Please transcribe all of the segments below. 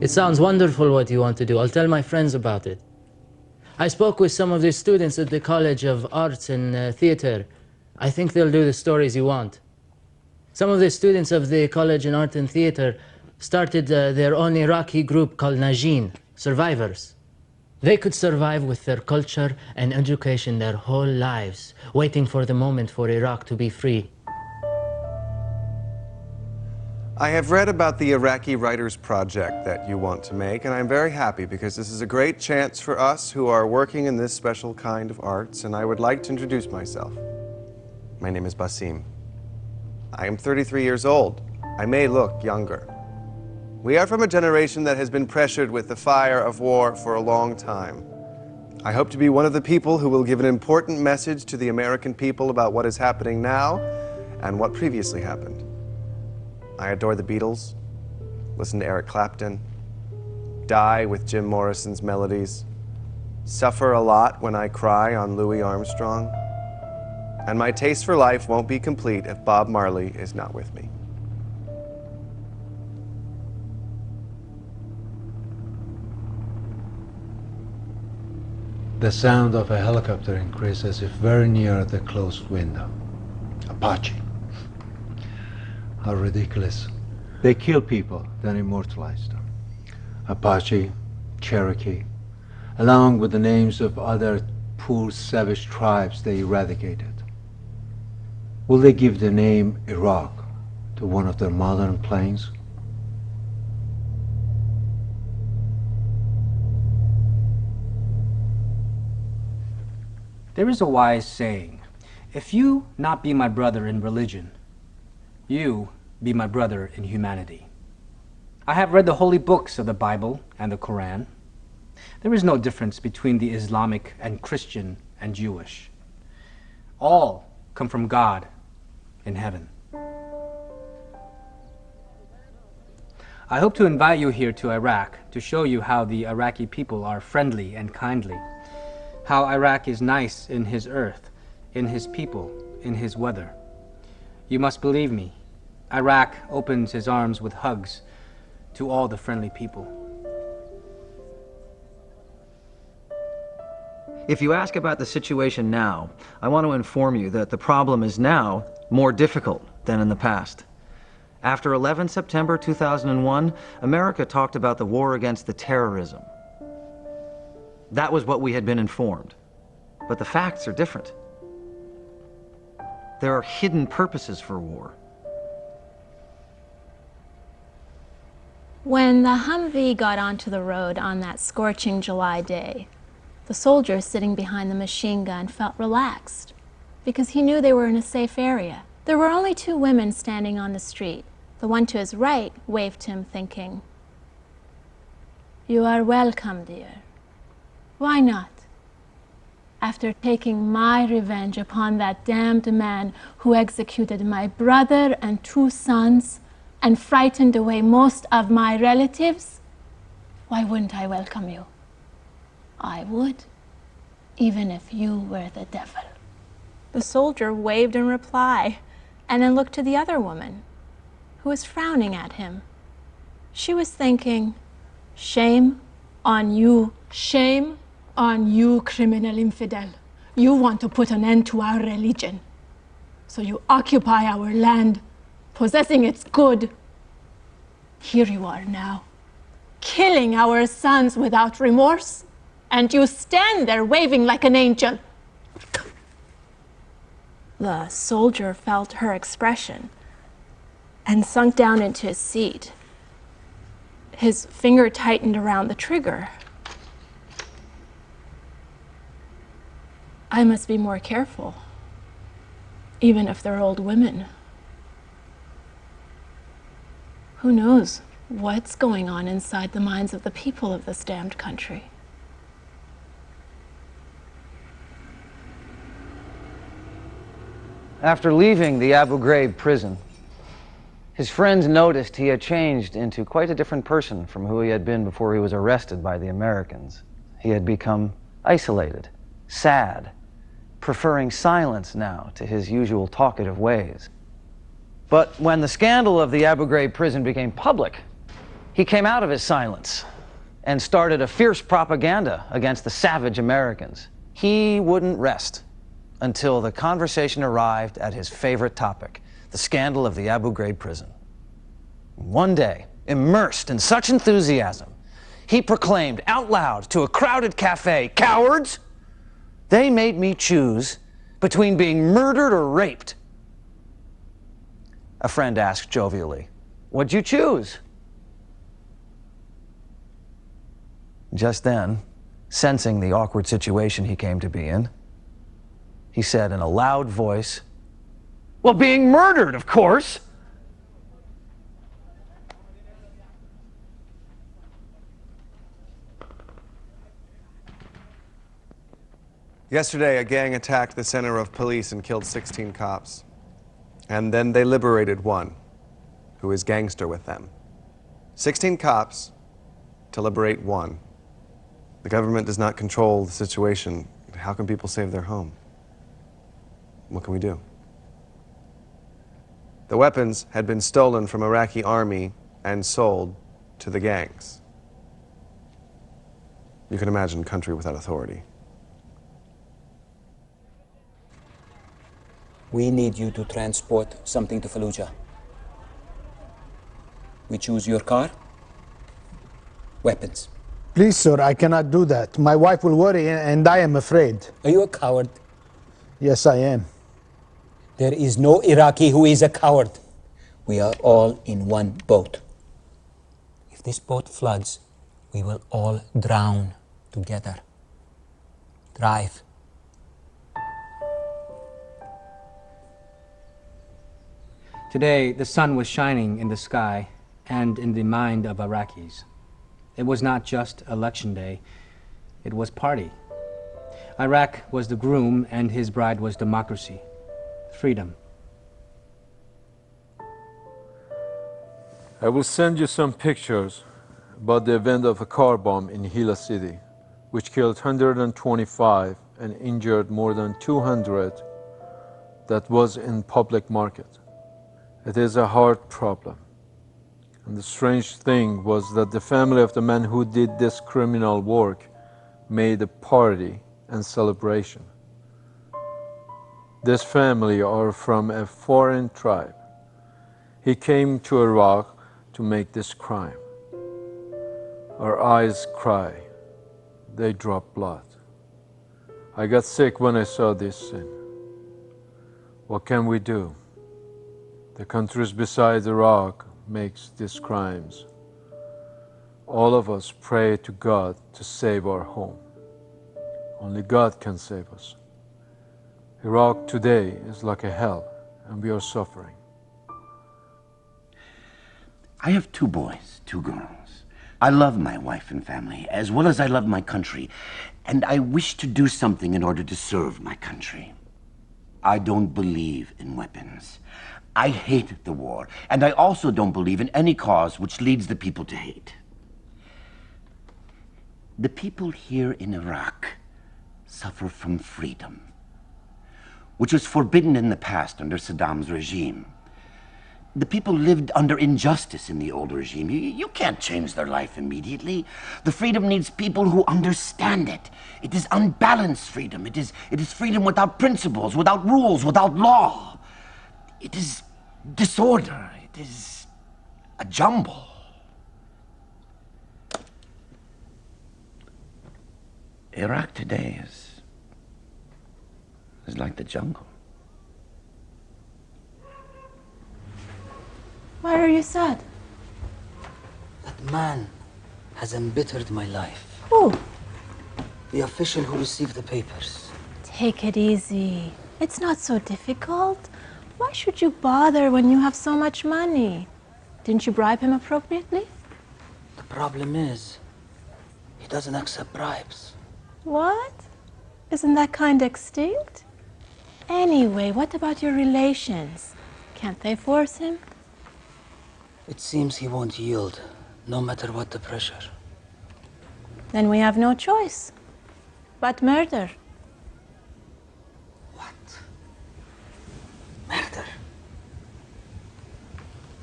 It sounds wonderful what you want to do. I'll tell my friends about it. I spoke with some of the students at the College of Arts and Theatre. I think they'll do the stories you want. Some of the students of the College in Art and Theatre started their own Iraqi group called Najin, Survivors. They could survive with their culture and education their whole lives, waiting for the moment for Iraq to be free. I have read about the Iraqi Writers Project that you want to make, and I'm very happy because this is a great chance for us who are working in this special kind of arts, and I would like to introduce myself. My name is Basim. I am 33 years old. I may look younger. We are from a generation that has been pressured with the fire of war for a long time. I hope to be one of the people who will give an important message to the American people about what is happening now and what previously happened. I adore the Beatles, listen to Eric Clapton, die with Jim Morrison's melodies, suffer a lot when I cry on Louis Armstrong, and my taste for life won't be complete if Bob Marley is not with me. The sound of a helicopter increased as if very near the closed window. Apache. How ridiculous. They kill people, then immortalize them. Apache, Cherokee, along with the names of other poor savage tribes they eradicated. Will they give the name Iraq to one of their modern planes? There is a wise saying, if you not be my brother in religion, you be my brother in humanity. I have read the holy books of the Bible and the Quran. There is no difference between the Islamic and Christian and Jewish. All come from God in heaven. I hope to invite you here to Iraq to show you how the Iraqi people are friendly and kindly, how Iraq is nice in his earth, in his people, in his weather. You must believe me, Iraq opens his arms with hugs to all the friendly people. If you ask about the situation now, I want to inform you that the problem is now more difficult than in the past. After 11 September 2001, America talked about the war against the terrorism. That was what we had been informed. But the facts are different. There are hidden purposes for war. When the Humvee got onto the road on that scorching July day, the soldier sitting behind the machine gun felt relaxed because he knew they were in a safe area. There were only two women standing on the street. The one to his right waved to him, thinking, "You are welcome, dear. Why not? After taking my revenge upon that damned man who executed my brother and two sons and frightened away most of my relatives, why wouldn't I welcome you? I would, even if you were the devil." The soldier waved in reply and then looked to the other woman, who was frowning at him. She was thinking, "Shame on you, shame on you, criminal infidel. You want to put an end to our religion. So you occupy our land, possessing its good. Here you are now, killing our sons without remorse, and you stand there waving like an angel." The soldier felt her expression and sunk down into his seat. His finger tightened around the trigger. I must be more careful, even if they're old women. Who knows what's going on inside the minds of the people of this damned country? After leaving the Abu Ghraib prison, his friends noticed he had changed into quite a different person from who he had been before he was arrested by the Americans. He had become isolated, sad, preferring silence now to his usual talkative ways. But when the scandal of the Abu Ghraib prison became public, He came out of his silence and started a fierce propaganda against the savage Americans. He wouldn't rest until the conversation arrived at his favorite topic, the scandal of the Abu Ghraib prison. One day, immersed in such enthusiasm, he proclaimed out loud to a crowded cafe, "Cowards! They made me choose between being murdered or raped." A friend asked jovially, "What'd you choose?" Just then, sensing the awkward situation he came to be in, he said in a loud voice, "Well, being murdered, of course." Yesterday, a gang attacked the center of police and killed 16 cops. And then they liberated one, who is gangster with them. 16 cops to liberate one. The government does not control the situation. How can people save their home? What can we do? The weapons had been stolen from Iraqi army and sold to the gangs. You can imagine a country without authority. We need you to transport something to Fallujah. We choose your car, weapons. Please, sir, I cannot do that. My wife will worry and I am afraid. Are you a coward? Yes, I am. There is no Iraqi who is a coward. We are all in one boat. If this boat floods, we will all drown together. Drive. Today, the sun was shining in the sky and in the mind of Iraqis. It was not just election day, it was party. Iraq was the groom and his bride was democracy, freedom. I will send you some pictures about the event of a car bomb in Hila City, which killed 125 and injured more than 200 that was in public market. It is a hard problem. And the strange thing was that the family of the man who did this criminal work made a party and celebration. This family are from a foreign tribe. He came to Iraq to make this crime. Our eyes cry. They drop blood. I got sick when I saw this sin. What can we do? The countries beside Iraq makes these crimes. All of us pray to God to save our home. Only God can save us. Iraq today is like a hell, and we are suffering. I have 2 boys, 2 girls. I love my wife and family, as well as I love my country, and I wish to do something in order to serve my country. I don't believe in weapons. I hate the war, and I also don't believe in any cause which leads the people to hate. The people here in Iraq suffer from freedom, which was forbidden in the past under Saddam's regime. The people lived under injustice in the old regime. You can't change their life immediately. The freedom needs people who understand it. It is unbalanced freedom. It is freedom without principles, without rules, without law. It is disorder. It is a jumble. Iraq today is like the jungle. Why are you sad? That man has embittered my life. Who? The official who received the papers. Take it easy. It's not so difficult. Why should you bother when you have so much money? Didn't you bribe him appropriately? The problem is, he doesn't accept bribes. What? Isn't that kind extinct? Anyway, what about your relations? Can't they force him? It seems he won't yield, no matter what the pressure. Then we have no choice but murder. What? Murder?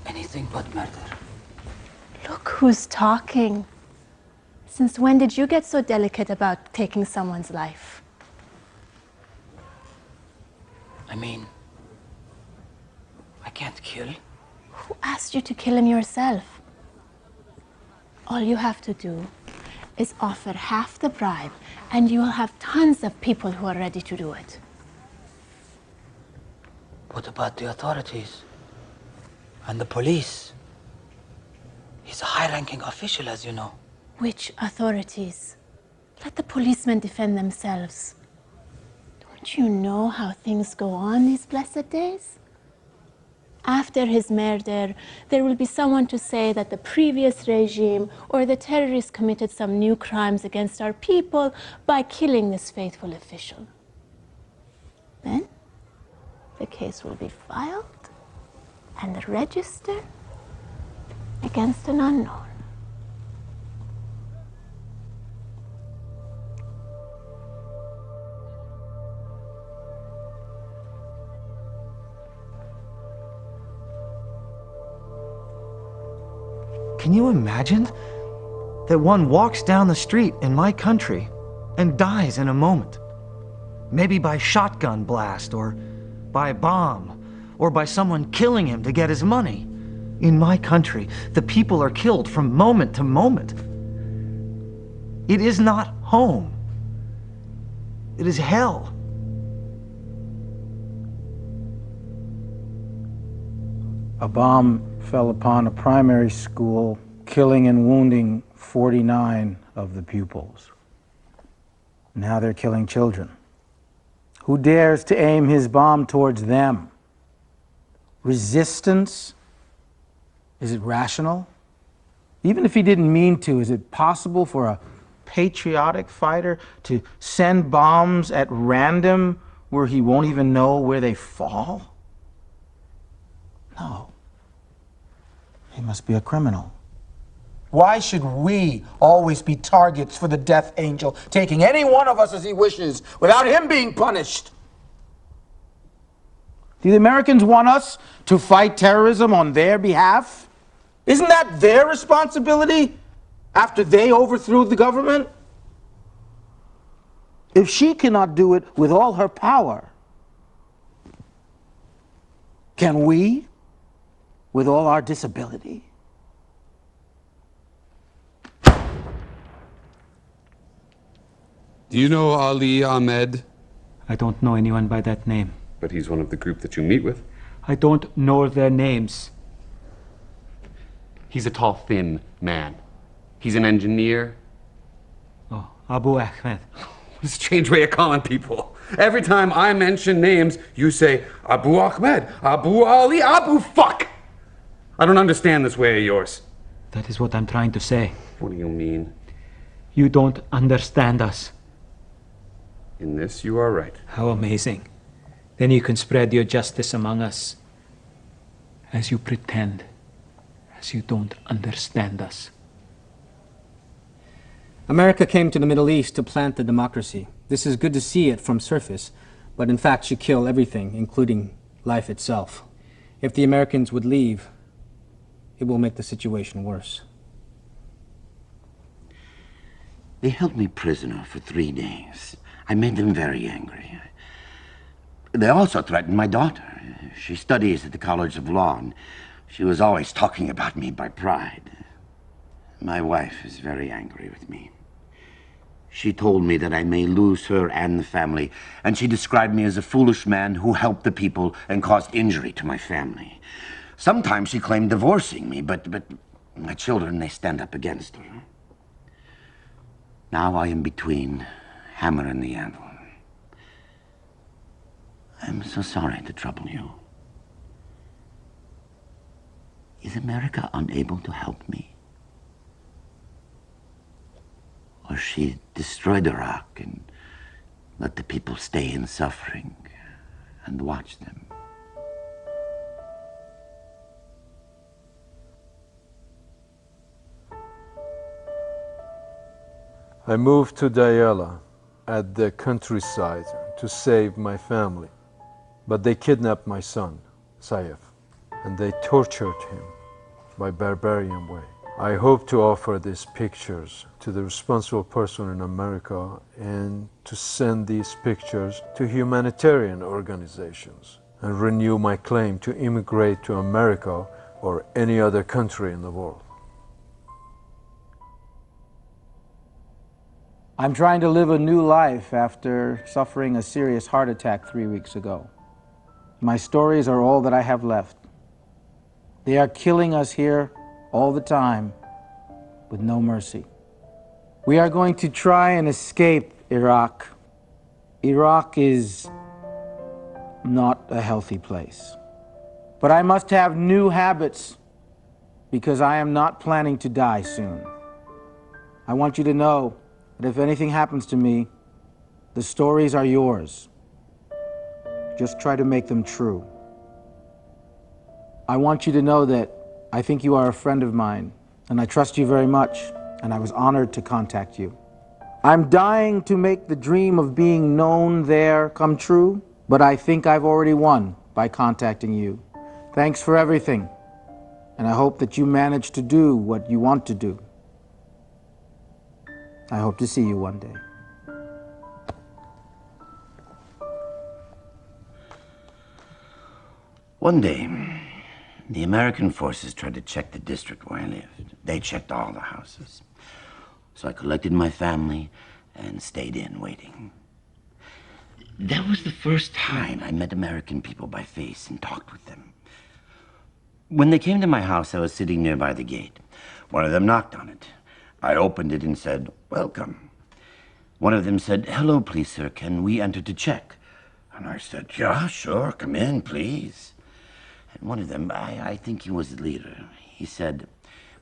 Anything but murder. Look who's talking. Since when did you get so delicate about taking someone's life? I mean, I can't kill. Who asked you to kill him yourself? All you have to do is offer half the bribe, and you will have tons of people who are ready to do it. What about the authorities? And the police? He's a high-ranking official, as you know. Which authorities? Let the policemen defend themselves. Don't you know how things go on these blessed days? After his murder, there will be someone to say that the previous regime or the terrorists committed some new crimes against our people by killing this faithful official. Then, the case will be filed and registered against an unknown. Can you imagine that one walks down the street in my country and dies in a moment? Maybe by shotgun blast, or by bomb, or by someone killing him to get his money. In my country, the people are killed from moment to moment. It is not home. It is hell. A bomb fell upon a primary school, killing and wounding 49 of the pupils. Now they're killing children. Who dares to aim his bomb towards them? Resistance? Is it rational? Even if he didn't mean to, is it possible for a patriotic fighter to send bombs at random where he won't even know where they fall? No. He must be a criminal. Why should we always be targets for the death angel, taking any one of us as he wishes, without him being punished? Do the Americans want us to fight terrorism on their behalf? Isn't that their responsibility after they overthrew the government? If she cannot do it with all her power, can we, with all our disability? Do you know Ali Ahmed? I don't know anyone by that name. But he's one of the group that you meet with. I don't know their names. He's a tall, thin man. He's an engineer. Oh, Abu Ahmed. It's a strange way of calling people. Every time I mention names, you say Abu Ahmed, Abu Ali, Abu fuck! I don't understand this way of yours. That is what I'm trying to say. What do you mean? You don't understand us. In this, you are right. How amazing. Then you can spread your justice among us as you pretend, as you don't understand us. America came to the Middle East to plant the democracy. This is good to see it from surface, but in fact should kill everything, including life itself. If the Americans would leave, it will make the situation worse. They held me prisoner for 3 days. I made them very angry. They also threatened my daughter. She studies at the College of Law, and she was always talking about me by pride. My wife is very angry with me. She told me that I may lose her and the family, and she described me as a foolish man who helped the people and caused injury to my family. Sometimes she claimed divorcing me, but my children, they stand up against her. Now I am between hammer and the anvil. I'm so sorry to trouble you. Is America unable to help me? Or she destroyed Iraq and let the people stay in suffering and watch them? I moved to Diyala at the countryside to save my family. But they kidnapped my son, Saif, and they tortured him by barbarian way. I hope to offer these pictures to the responsible person in America and to send these pictures to humanitarian organizations and renew my claim to immigrate to America or any other country in the world. I'm trying to live a new life after suffering a serious heart attack 3 weeks ago. My stories are all that I have left. They are killing us here all the time with no mercy. We are going to try and escape Iraq. Iraq is not a healthy place. But I must have new habits because I am not planning to die soon. I want you to know that if anything happens to me, the stories are yours. Just try to make them true. I want you to know that I think you are a friend of mine, and I trust you very much, and I was honored to contact you. I'm dying to make the dream of being known there come true, but I think I've already won by contacting you. Thanks for everything, and I hope that you manage to do what you want to do. I hope to see you one day. One day, the American forces tried to check the district where I lived. They checked all the houses. So I collected my family and stayed in waiting. That was the first time I met American people by face and talked with them. When they came to my house, I was sitting nearby the gate. One of them knocked on it. I opened it and said, "Welcome." One of them said, "Hello, please, sir, can we enter to check?" And I said, "Yeah, sure, come in, please." And one of them, I think he was the leader, he said,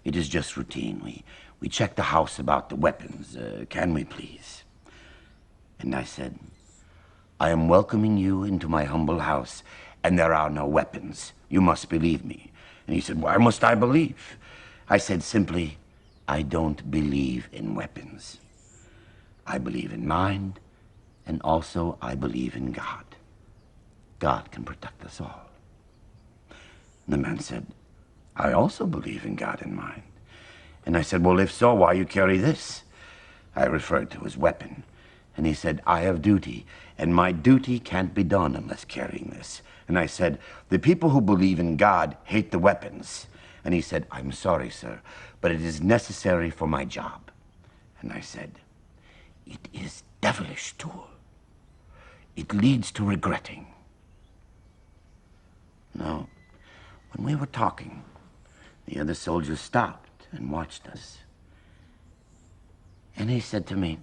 "It is just routine. We check the house about the weapons. Can we, please?" And I said, "I am welcoming you into my humble house, and there are no weapons. You must believe me." And he said, "Why must I believe?" I said simply, "I don't believe in weapons. I believe in mind, and also I believe in God. God can protect us all." And the man said, "I also believe in God and mind." And I said, "Well, if so, why you carry this?" I referred to his weapon. And he said, "I have duty, and my duty can't be done unless carrying this." And I said, "The people who believe in God hate the weapons." And he said, "I'm sorry, sir, but it is necessary for my job." And I said, "It is devilish tool. It leads to regretting." Now, when we were talking, the other soldiers stopped and watched us. And he said to me,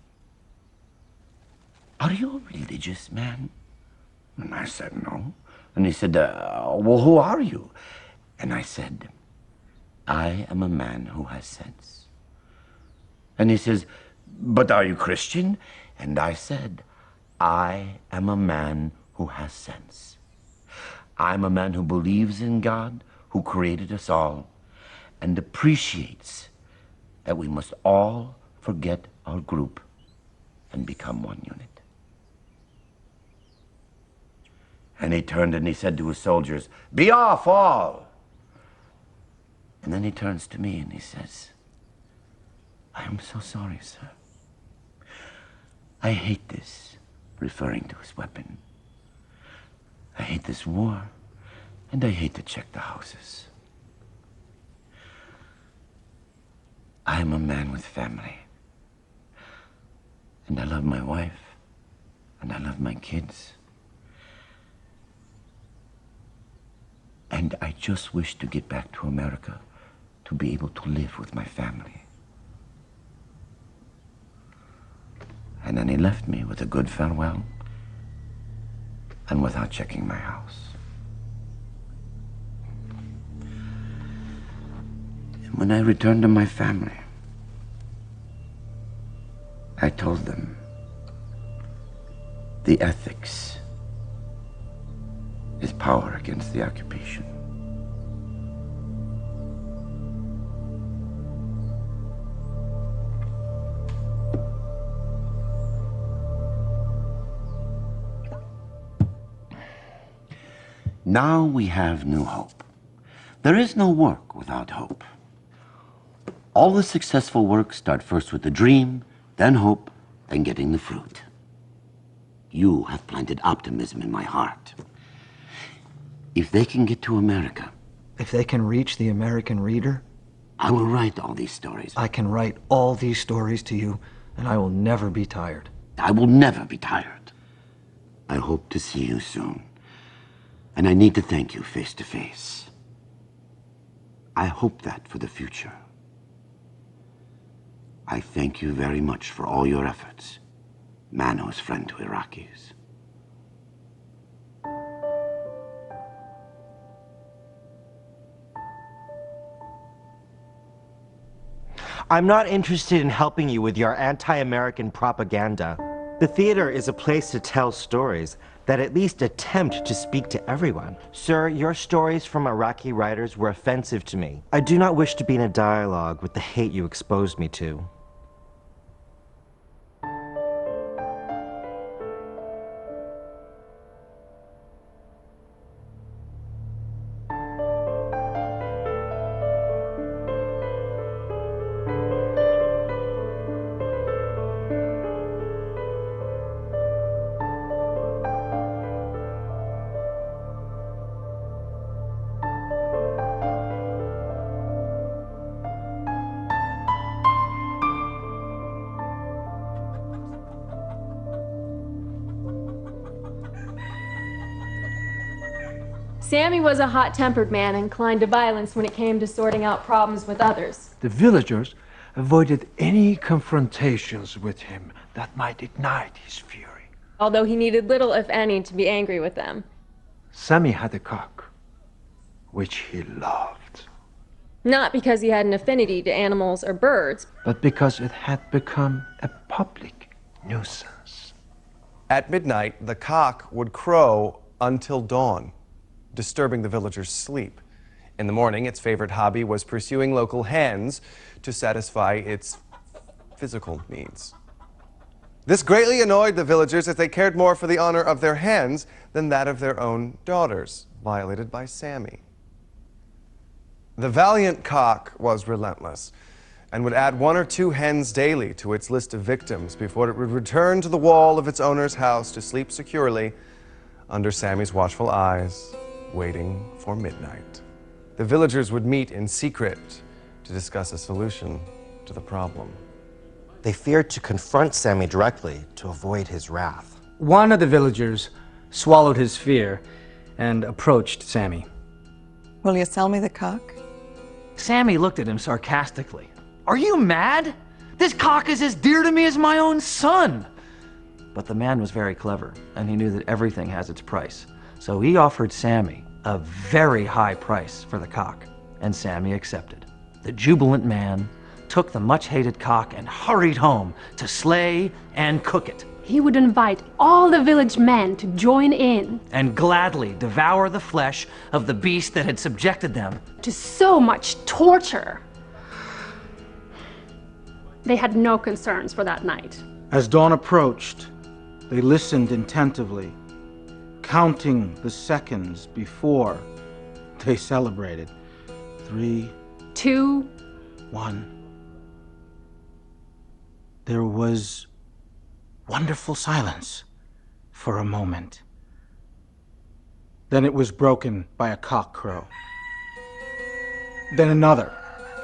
"Are you a religious man?" And I said, "No." And he said, "Well, who are you?" And I said, "I am a man who has sense." And he says, "But are you Christian?" And I said, "I am a man who has sense. I'm a man who believes in God, who created us all, and appreciates that we must all forget our group and become one unit." And he turned and he said to his soldiers, "Be off all!" And then he turns to me and he says, "I am so sorry, sir. I hate this," referring to his weapon. "I hate this war, and I hate to check the houses. I am a man with family, and I love my wife, and I love my kids. And I just wish to get back to America to be able to live with my family." And then he left me with a good farewell and without checking my house. And when I returned to my family, I told them the ethics is power against the occupation. Now we have new hope. There is no work without hope. All the successful works start first with a dream, then hope, then getting the fruit. You have planted optimism in my heart. If they can get to America, If they can reach the American reader, I will write all these stories. I can write all these stories to you, and I will never be tired. I will never be tired. I hope to see you soon. And I need to thank you face to face. I hope that for the future. I thank you very much for all your efforts. Mano's friend to Iraqis. I'm not interested in helping you with your anti-American propaganda. The theater is a place to tell stories that at least attempt to speak to everyone. Sir, your stories from Iraqi writers were offensive to me. I do not wish to be in a dialogue with the hate you exposed me to. Sammy was a hot-tempered man inclined to violence when it came to sorting out problems with others. The villagers avoided any confrontations with him that might ignite his fury. Although he needed little, if any, to be angry with them. Sammy had a cock, which he loved, Not because he had an affinity to animals or birds. but because it had become a public nuisance. At midnight, the cock would crow until dawn, disturbing the villagers' sleep. In the morning, its favorite hobby was pursuing local hens to satisfy its physical needs. This greatly annoyed the villagers as they cared more for the honor of their hens than that of their own daughters, violated by Sammy. The valiant cock was relentless and would add 1 or 2 hens daily to its list of victims before it would return to the wall of its owner's house to sleep securely under Sammy's watchful eyes, waiting for midnight. The villagers would meet in secret to discuss a solution to the problem. They feared to confront Sammy directly to avoid his wrath. One of the villagers swallowed his fear and approached Sammy. Will you sell me the cock? Sammy looked at him sarcastically. Are you mad? This cock is as dear to me as my own son. But the man was very clever, and he knew that everything has its price. So he offered Sammy a very high price for the cock, and Sammy accepted. The jubilant man took the much-hated cock and hurried home to slay and cook it, He would invite all the village men to join in and gladly devour the flesh of the beast that had subjected them to so much torture. They had no concerns for that night. As dawn approached, they listened attentively, counting the seconds before they celebrated. 3, 2, 1. There was wonderful silence for a moment. Then it was broken by a cock crow. Then another,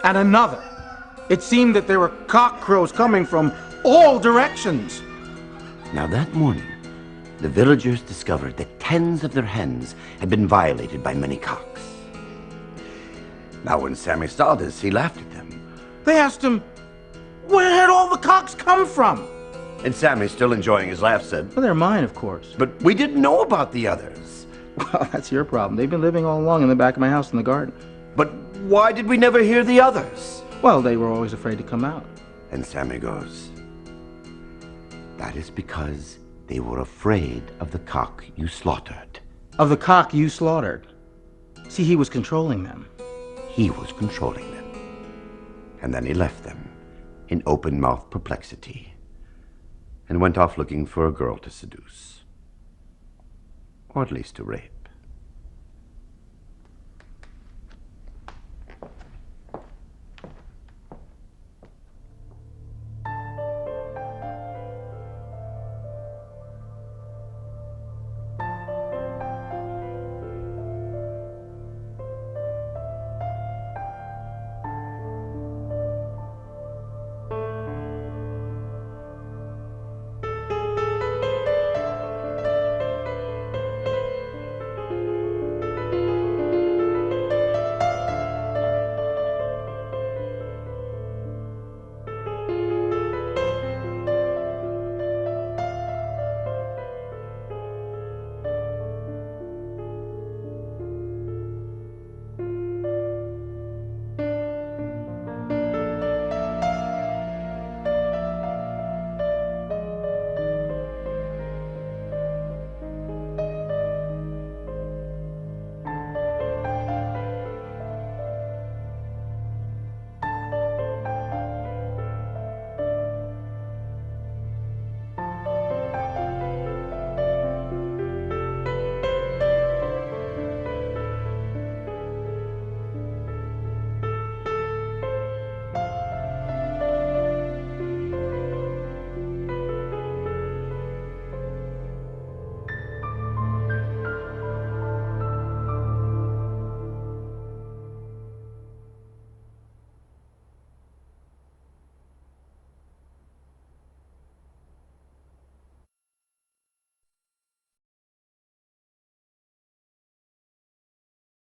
and another. It seemed that there were cock crows coming from all directions. Now that morning, the villagers discovered that tens of their hens had been violated by many cocks. Now when Sammy saw this, he laughed at them. They asked him, where had all the cocks come from? And Sammy, still enjoying his laugh, said, Well, they're mine, of course. But we didn't know about the others. Well, that's your problem. They've been living all along in the back of my house in the garden. But why did we never hear the others? Well, they were always afraid to come out. And Sammy goes, That is because they were afraid of the cock you slaughtered. Of the cock you slaughtered. See, he was controlling them. He was controlling them. And then he left them in open-mouthed perplexity and went off looking for a girl to seduce. Or at least to rape.